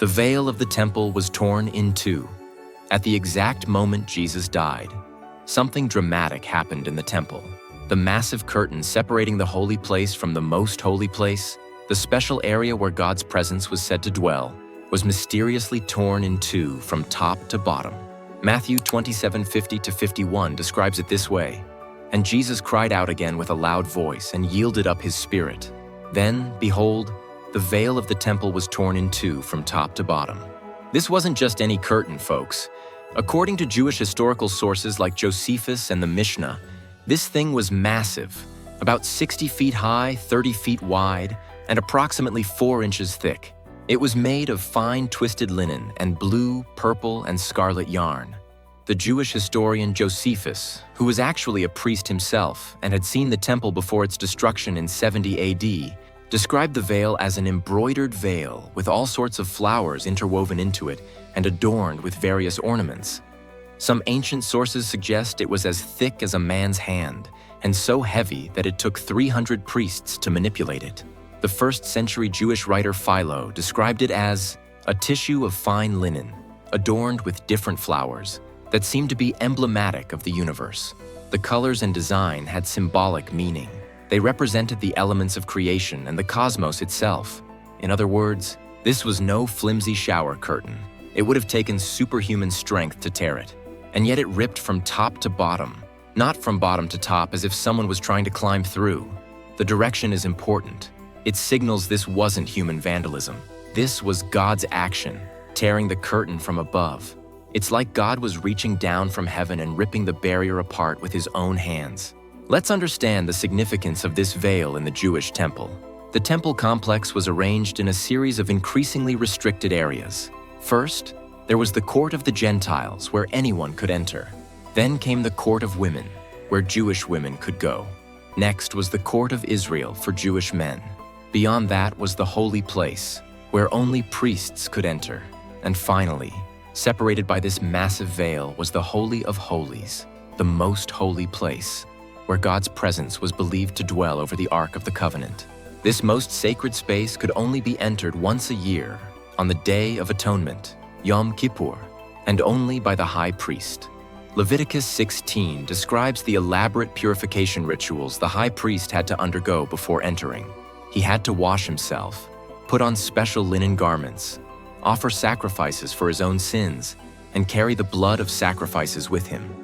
The veil of the temple was torn in two. At the exact moment Jesus died, something dramatic happened in the temple. The massive curtain separating the holy place from the most holy place, the special area where God's presence was said to dwell, was mysteriously torn in two from top to bottom. Matthew 27:50-51 describes it this way: "And Jesus cried out again with a loud voice and yielded up his spirit. Then, behold, the veil of the temple was torn in two from top to bottom." This wasn't just any curtain, folks. According to Jewish historical sources like Josephus and the Mishnah, this thing was massive, about 60 feet high, 30 feet wide, and approximately 4 inches thick. It was made of fine twisted linen and blue, purple, and scarlet yarn. The Jewish historian Josephus, who was actually a priest himself and had seen the temple before its destruction in 70 AD, described the veil as an embroidered veil with all sorts of flowers interwoven into it and adorned with various ornaments. Some ancient sources suggest it was as thick as a man's hand and so heavy that it took 300 priests to manipulate it. The first-century Jewish writer Philo described it as a tissue of fine linen, adorned with different flowers, that seemed to be emblematic of the universe. The colors and design had symbolic meaning. They represented the elements of creation and the cosmos itself. In other words, this was no flimsy shower curtain. It would have taken superhuman strength to tear it. And yet it ripped from top to bottom, not from bottom to top as if someone was trying to climb through. The direction is important. It signals this wasn't human vandalism. This was God's action, tearing the curtain from above. It's like God was reaching down from heaven and ripping the barrier apart with his own hands. Let's understand the significance of this veil in the Jewish temple. The temple complex was arranged in a series of increasingly restricted areas. First, there was the court of the Gentiles, where anyone could enter. Then came the court of women, where Jewish women could go. Next was the court of Israel for Jewish men. Beyond that was the holy place, where only priests could enter. And finally, separated by this massive veil, was the Holy of Holies, the most holy place, where God's presence was believed to dwell over the Ark of the Covenant. This most sacred space could only be entered once a year, on the Day of Atonement, Yom Kippur, and only by the high priest. Leviticus 16 describes the elaborate purification rituals the high priest had to undergo before entering. He had to wash himself, put on special linen garments, offer sacrifices for his own sins, and carry the blood of sacrifices with him.